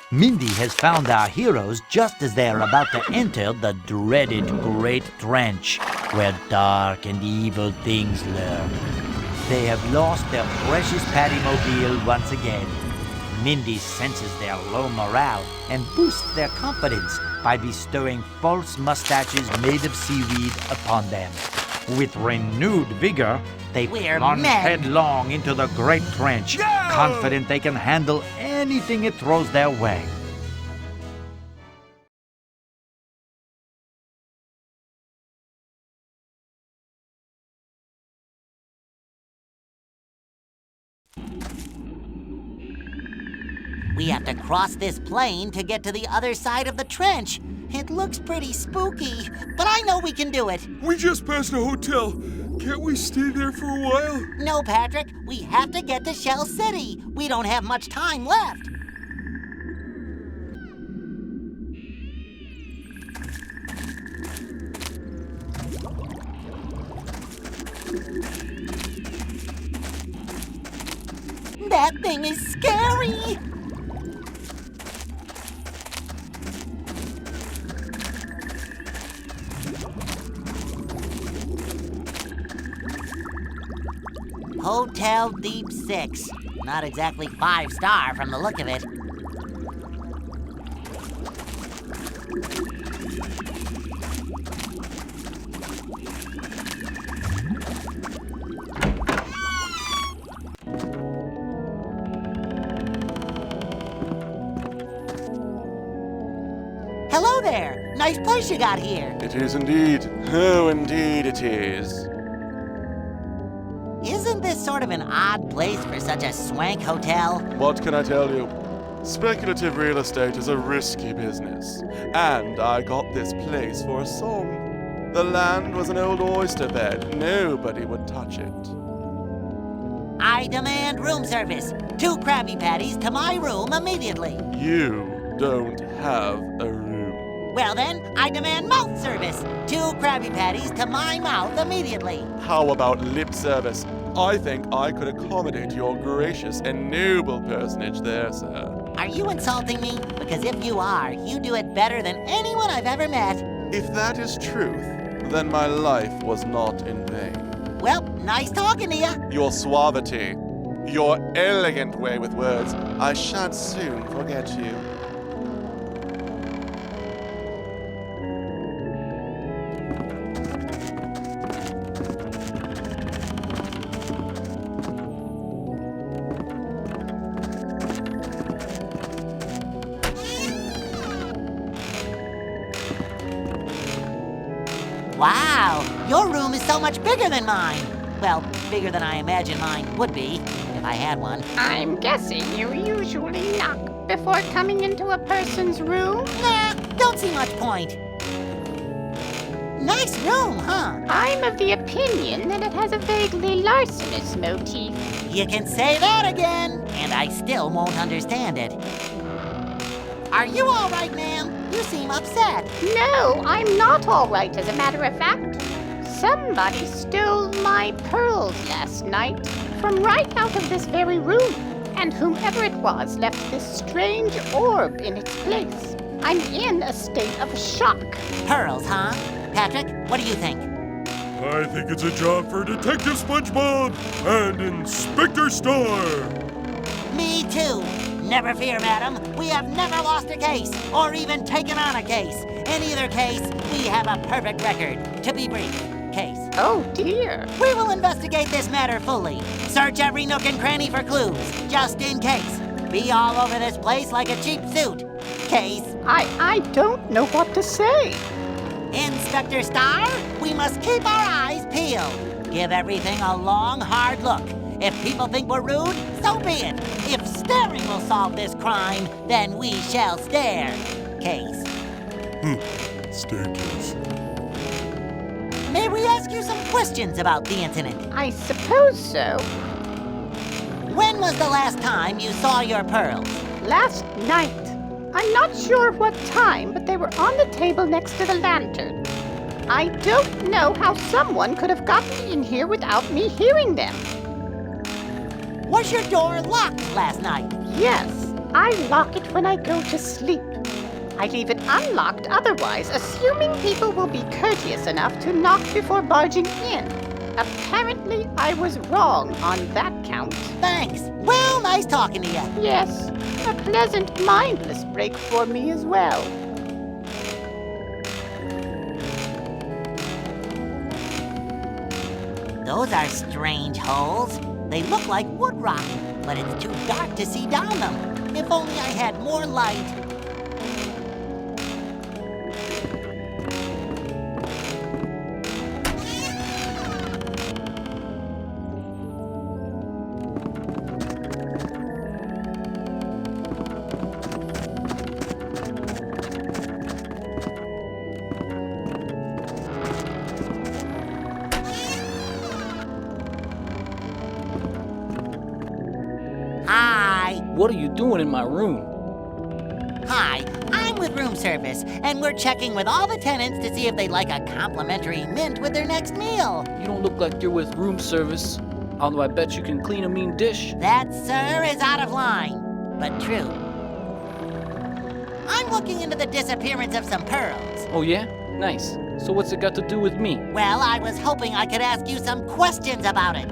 Mindy has found our heroes just as they are about to enter the dreaded Great Trench, where dark and evil things lurk. They have lost their precious Pattymobile once again. Mindy senses their low morale and boosts their confidence by bestowing false mustaches made of seaweed upon them. With renewed vigor, they plunge headlong into the Great Trench, confident they can handle anything it throws their way. We have to cross this plain to get to the other side of the trench. It looks pretty spooky, but I know we can do it. We just passed a hotel. Can't we stay there for a while? No, Patrick. We have to get to Shell City. We don't have much time left. That thing is scary! Hotel Deep 6. Not exactly 5-star from the look of it. Hello there! Nice place you got here. It is indeed. Oh, indeed it is. Isn't this sort of an odd place for such a swank hotel? What can I tell you? Speculative real estate is a risky business. And I got this place for a song. The land was an old oyster bed. Nobody would touch it. I demand room service. 2 Krabby Patties to my room immediately. You don't have a room. Well then, I demand mouth service. 2 Krabby Patties to my mouth immediately. How about lip service? I think I could accommodate your gracious and noble personage there, sir. Are you insulting me? Because if you are, you do it better than anyone I've ever met. If that is truth, then my life was not in vain. Well, nice talking to you. Your suavity, your elegant way with words, I shan't soon forget you. Wow, your room is so much bigger than mine. Well, bigger than I imagine mine would be, if I had one. I'm guessing you usually knock before coming into a person's room? Nah, don't see much point. Nice room, huh? I'm of the opinion that it has a vaguely larcenous motif. You can say that again, and I still won't understand it. Are you all right, ma'am? You seem upset. No, I'm not all right, as a matter of fact. Somebody stole my pearls last night from right out of this very room, and whomever it was left this strange orb in its place. I'm in a state of shock. Pearls, huh? Patrick, what do you think? I think it's a job for Detective SpongeBob and Inspector Star. Me too. Never fear, madam. We have never lost a case, or even taken on a case. In either case, we have a perfect record. To be brief, case. Oh, dear. We will investigate this matter fully. Search every nook and cranny for clues, just in case. Be all over this place like a cheap suit. Case. I don't know what to say. Inspector Star, we must keep our eyes peeled. Give everything a long, hard look. If people think we're rude, so be it. If staring will solve this crime, then we shall stare. Case. Staircase. May we ask you some questions about the incident? I suppose so. When was the last time you saw your pearls? Last night. I'm not sure what time, but they were on the table next to the lantern. I don't know how someone could have gotten in here without me hearing them. Was your door locked last night? Yes, I lock it when I go to sleep. I leave it unlocked otherwise, assuming people will be courteous enough to knock before barging in. Apparently, I was wrong on that count. Thanks. Well, nice talking to you. Yes, a pleasant, mindless break for me as well. Those are strange holes. They look like wood rock, but it's too dark to see down them. If only I had more light. Hi. What are you doing in my room? Hi, I'm with room service, and we're checking with all the tenants to see if they'd like a complimentary mint with their next meal. You don't look like you're with room service. Although I bet you can clean a mean dish. That, sir, is out of line, but true. I'm looking into the disappearance of some pearls. Oh yeah? Nice. So what's it got to do with me? Well, I was hoping I could ask you some questions about it.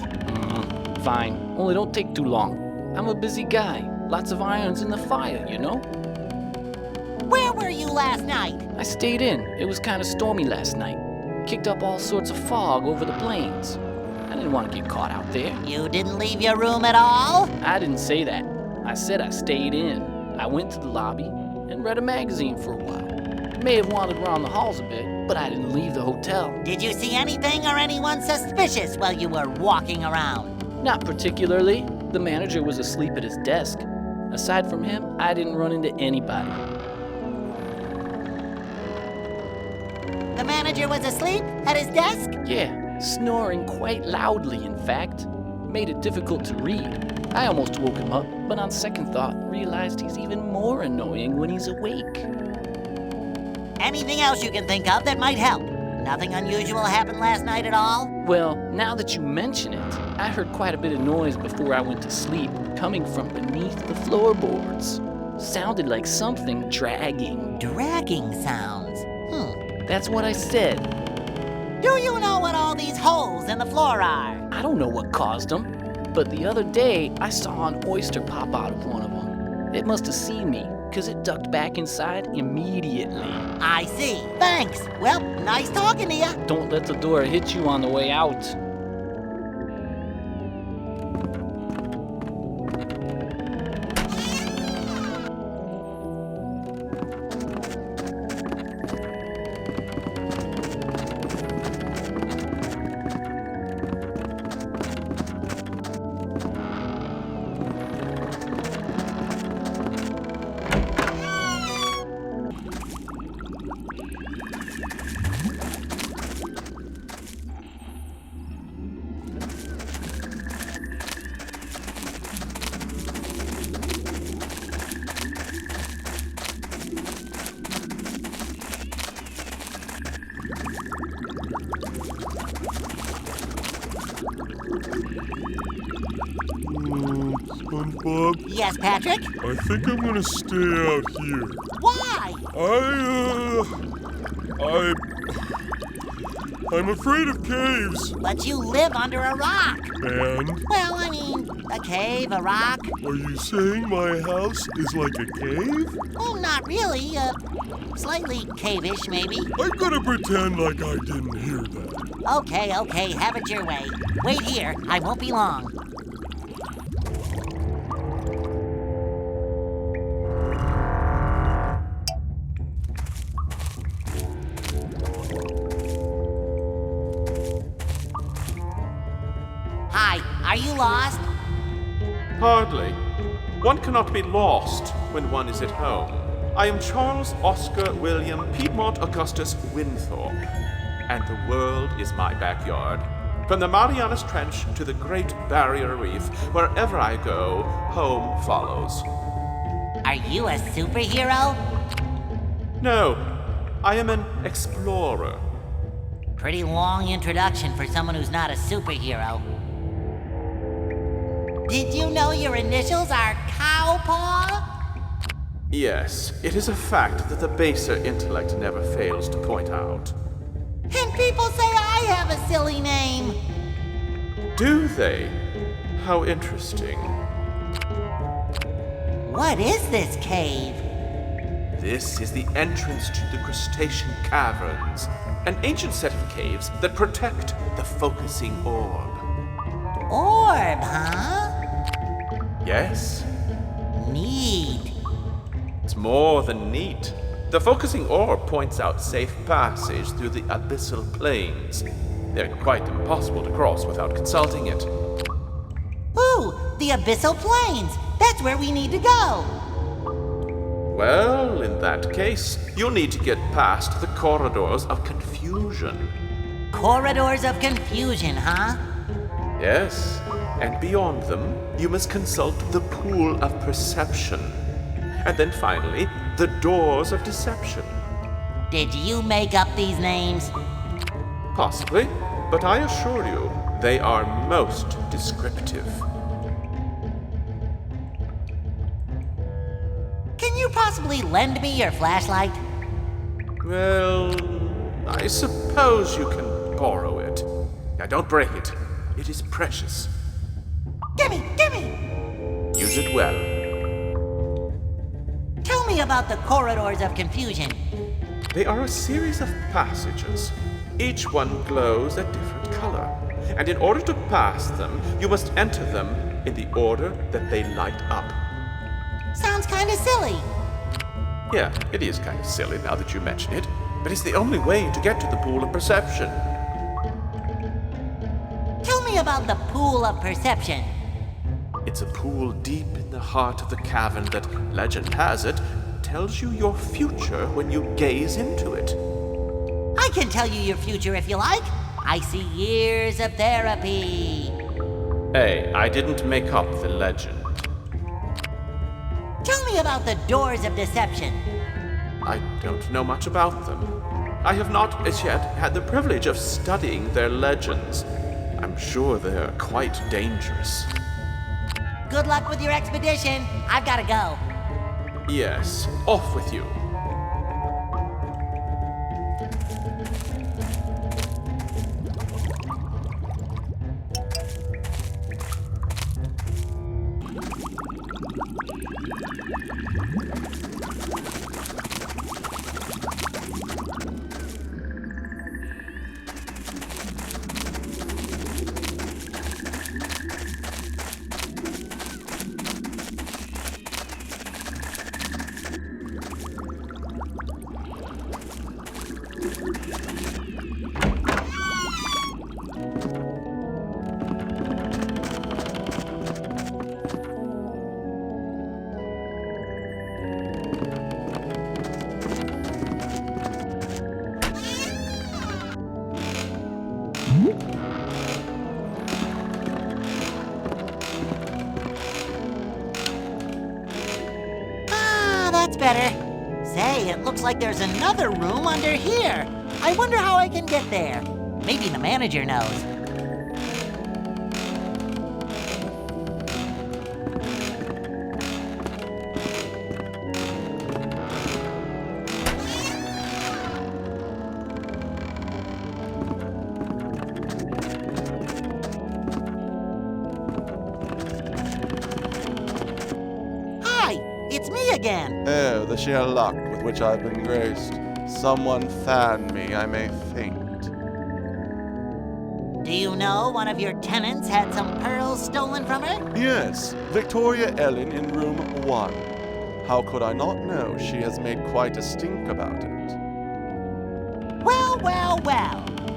Fine. Only don't take too long. I'm a busy guy. Lots of irons in the fire, you know? Where were you last night? I stayed in. It was kind of stormy last night. Kicked up all sorts of fog over the plains. I didn't want to get caught out there. You didn't leave your room at all? I didn't say that. I said I stayed in. I went to the lobby and read a magazine for a while. May have wandered around the halls a bit, but I didn't leave the hotel. Did you see anything or anyone suspicious while you were walking around? Not particularly. The manager was asleep at his desk. Aside from him, I didn't run into anybody. The manager was asleep at his desk? Yeah, snoring quite loudly, in fact. Made it difficult to read. I almost woke him up, but on second thought, realized he's even more annoying when he's awake. Anything else you can think of that might help? Nothing unusual happened last night at all? Well, now that you mention it, I heard quite a bit of noise before I went to sleep, coming from beneath the floorboards. Sounded like something dragging. Dragging sounds. That's what I said. Do you know what all these holes in the floor are? I don't know what caused them, but the other day I saw an oyster pop out of one of them. It must have seen me, because it ducked back inside immediately. I see. Thanks. Well, nice talking to you. Don't let the door hit you on the way out. SpongeBob, Yes, Patrick? I think I'm gonna stay out here. Why? I'm afraid of caves. But you live under a rock. And Well, I mean, a cave, a rock. are you saying my house is like a cave? Oh, not really. Slightly cave-ish, maybe. I'm gonna pretend like I didn't hear that. Okay, have it your way. Wait here, I won't be long. Hi, are you lost? Hardly. One cannot be lost when one is at home. I am Charles Oscar William Piedmont Augustus Winthorpe, and the world is my backyard. From the Marianas Trench to the Great Barrier Reef, wherever I go, home follows. Are you a superhero? No, I am an explorer. Pretty long introduction for someone who's not a superhero. Did you know your initials are Cowpaw? Yes, it is a fact that the baser intellect never fails to point out. And people say I have a silly name. Do they? How interesting. What is this cave? This is the entrance to the crustacean caverns, an ancient set of caves that protect the focusing orb. Orb, huh? Yes, Neat. it's more than neat. The focusing orb points out safe passage through the abyssal plains. They're quite impossible to cross without consulting it. Ooh, the abyssal plains. That's where we need to go. Well, in that case, you'll need to get past the corridors of confusion. Corridors of confusion, huh? Yes, and beyond them, you must consult the pool of perception. And then finally, the doors of deception. Did you make up these names? Possibly, but I assure you, they are most descriptive. Can you possibly lend me your flashlight? Well, I suppose you can borrow it. Now don't break it. It is precious. Gimme! Use it well. Tell me about the corridors of confusion. They are a series of passages. Each one glows a different color. And in order to pass them, you must enter them in the order that they light up. Sounds kinda silly. Yeah, it is kind of silly now that you mention it, but it's the only way to get to the pool of perception. Tell me about the pool of perception. It's a pool deep in the heart of the cavern that, legend has it, tells you your future when you gaze into it. I can tell you your future if you like. I see years of therapy. Hey, I didn't make up the legend. Tell me about the doors of deception. I don't know much about them. I have not as yet had the privilege of studying their legends. I'm sure they're quite dangerous. Good luck with your expedition. I've gotta go. Yes, off with you. That's better. Say, it looks like there's another room under here. I wonder how I can get there. Maybe the manager knows. It's me again. Oh, the sheer luck with which I've been graced. Someone fan me, I may faint. Do you know one of your tenants had some pearls stolen from her? Yes, Victoria Ellen in room 1. How could I not know she has made quite a stink about it? Well.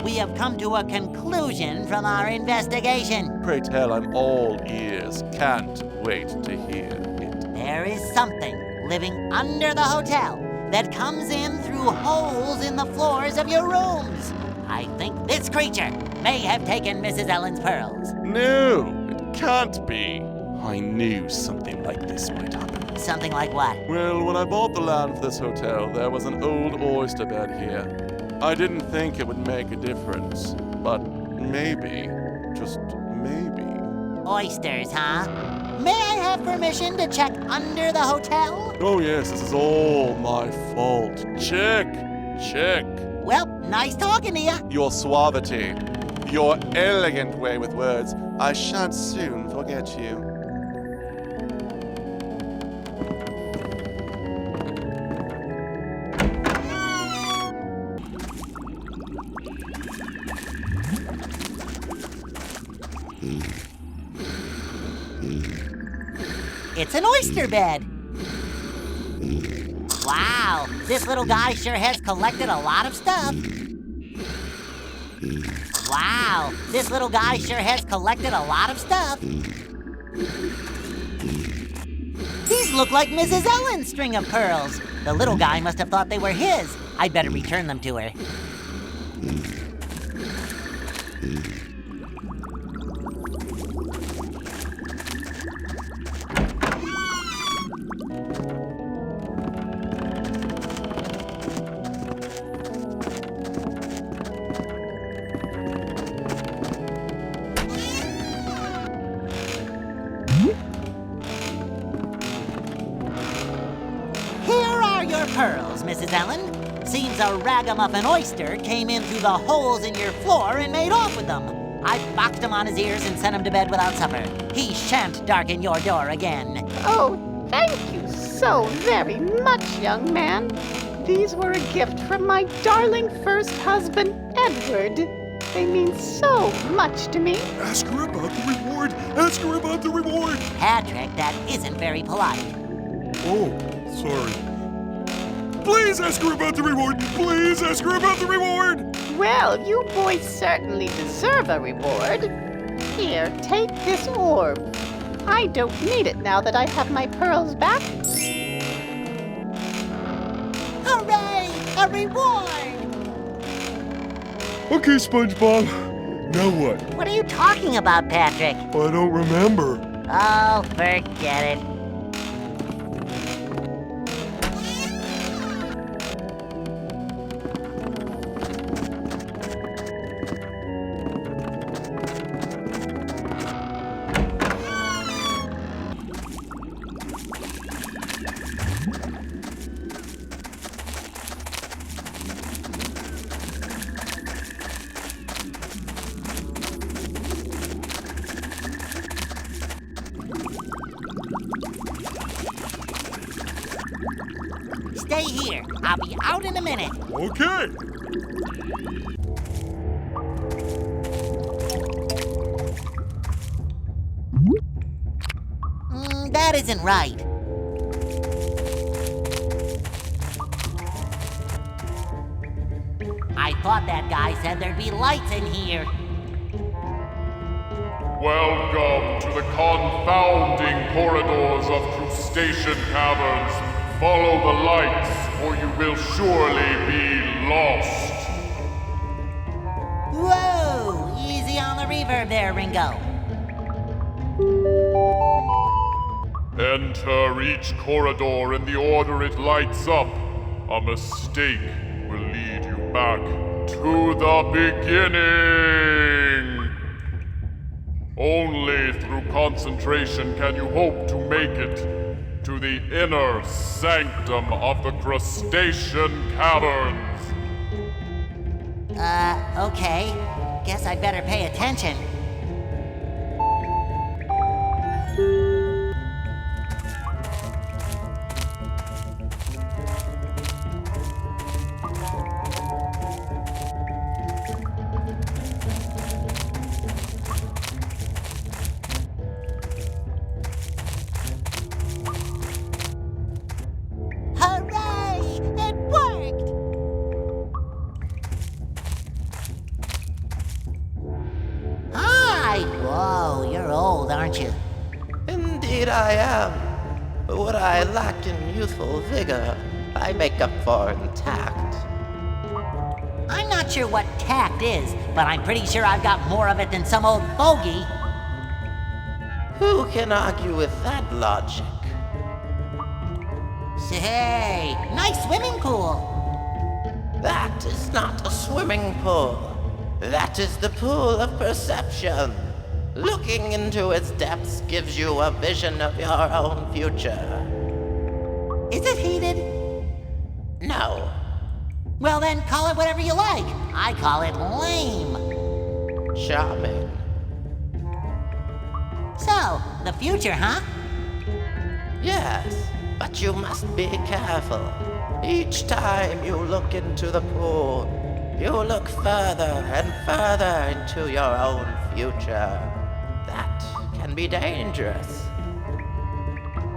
We have come to a conclusion from our investigation. Pray tell, I'm all ears. Can't wait to hear it. There is something living under the hotel that comes in through holes in the floors of your rooms. I think this creature may have taken Mrs. Ellen's pearls. No, it can't be. I knew something like this might happen. Something like what? Well, when I bought the land for this hotel, there was an old oyster bed here. I didn't think it would make a difference, but maybe, just maybe. Oysters, huh? May I have permission to check under the hotel? Oh yes, this is all my fault. Check. Well, nice talking to you. Your suavity, your elegant way with words, I shan't soon forget you. It's an oyster bed. Wow, this little guy sure has collected a lot of stuff. Wow, this little guy sure has collected a lot of stuff. These look like Mrs. Ellen's string of pearls. The little guy must have thought they were his. I'd better return them to her. Pearls, Mrs. Ellen. Seems a ragamuffin oyster came in through the holes in your floor and made off with them. I boxed him on his ears and sent him to bed without supper. He shan't darken your door again. Oh, thank you so very much, young man. These were a gift from my darling first husband, Edward. They mean so much to me. Ask her about the reward! Ask her about the reward! Patrick, that isn't very polite. Oh, sorry. Please ask her about the reward! Please ask her about the reward! Well, you boys certainly deserve a reward. Here, take this orb. I don't need it now that I have my pearls back. Hooray! A reward! Okay, SpongeBob. Now what? What are you talking about, Patrick? I don't remember. Oh, forget it. Stay here. I'll be out in a minute. Okay. That isn't right. I thought that guy said there'd be lights in here. Welcome to the confounding corridors of crustacean caverns. Follow the lights, or you will surely be lost. Whoa! Easy on the reverb there, Ringo. Enter each corridor in the order it lights up. A mistake will lead you back to the beginning. Only through concentration can you hope to make it to the inner sanctum of the crustacean caverns. Okay. Guess I'd better pay attention. Whoa, you're old, aren't you? Indeed I am. But what I lack in youthful vigor, I make up for in tact. I'm not sure what tact is, but I'm pretty sure I've got more of it than some old bogey. Who can argue with that logic? Say, nice swimming pool. That is not a swimming pool. That is the pool of perception. Looking into its depths gives you a vision of your own future. Is it heated? No. Well then, call it whatever you like. I call it lame. Charming. So, the future, huh? Yes, but you must be careful. Each time you look into the pool, you look further and further into your own future. That can be dangerous.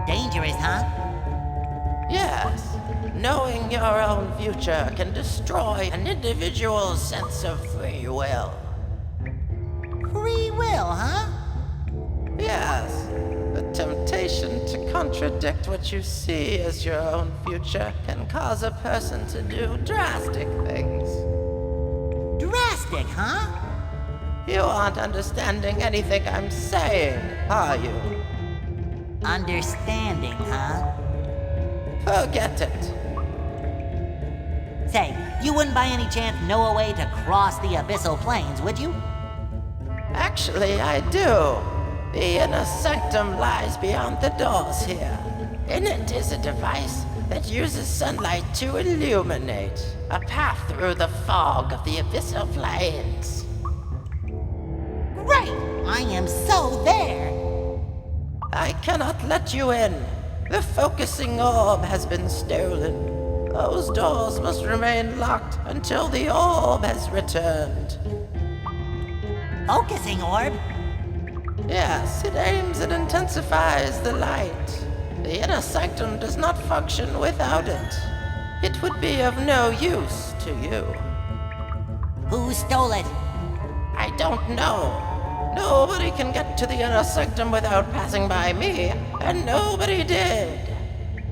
Dangerous, huh? Yes, knowing your own future can destroy an individual's sense of free will. Free will, huh? Yes, the temptation to contradict what you see as your own future can cause a person to do drastic things. Drastic, huh? You aren't understanding anything I'm saying, are you? Understanding, huh? Forget it. Say, you wouldn't by any chance know a way to cross the abyssal plains, would you? Actually, I do. The inner sanctum lies beyond the doors here. In it is a device that uses sunlight to illuminate a path through the fog of the abyssal plains. Great! I am so there! I cannot let you in. The focusing orb has been stolen. Those doors must remain locked until the orb has returned. Focusing orb? Yes, it aims and intensifies the light. The inner sanctum does not function without it. It would be of no use to you. Who stole it? I don't know. Nobody can get to the inner sanctum without passing by me, and nobody did.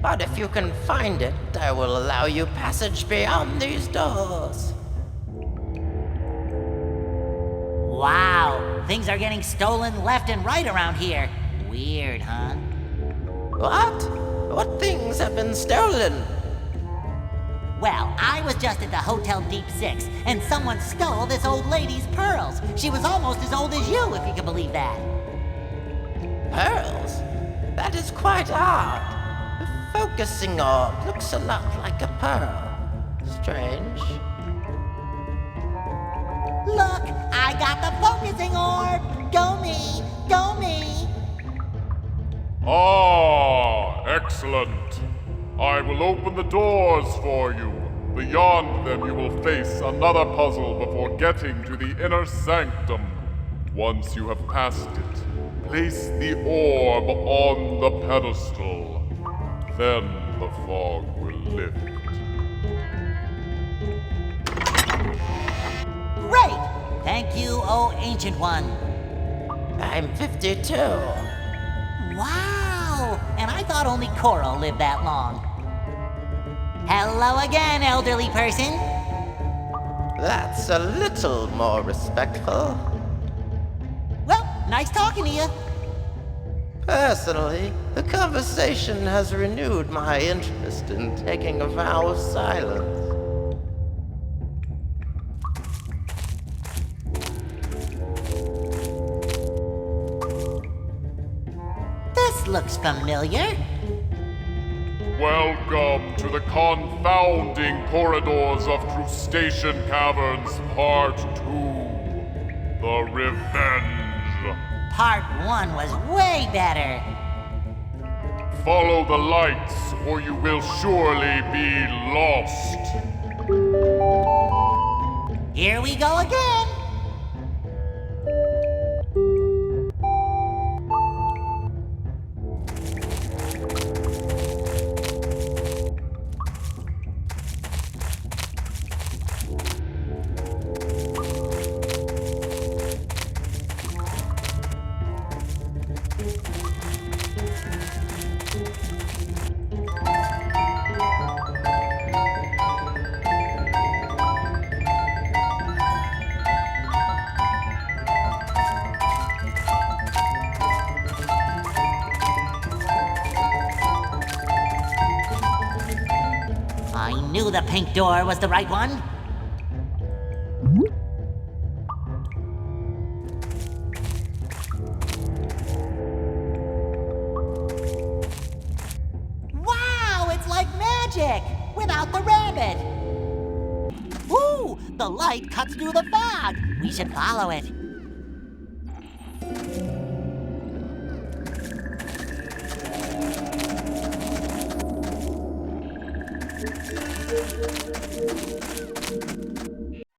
But if you can find it, I will allow you passage beyond these doors. Wow, things are getting stolen left and right around here. Weird, huh? What? What things have been stolen? Well, I was just at the Hotel Deep Six, and someone stole this old lady's pearls. She was almost as old as you, if you can believe that. Pearls? That is quite odd. The focusing orb looks a lot like a pearl. Strange. Look, I got the focusing orb! Go me! Go me! Ah, excellent. I will open the doors for you. Beyond them, you will face another puzzle before getting to the inner sanctum. Once you have passed it, place the orb on the pedestal. Then the fog will lift. Great! Thank you, oh ancient one. I'm 52. Wow! And I thought only Coral lived that long. Hello again, elderly person. That's a little more respectful. Well, nice talking to you. Personally, the conversation has renewed my interest in taking a vow of silence. This looks familiar. Welcome to the confounding corridors of Crustacean Caverns, Part 2. The Revenge. Part 1 was way better. Follow the lights, or you will surely be lost. Here we go again. I knew the pink door was the right one. magic! Without the rabbit! Ooh, the light cuts through the fog. We should follow it.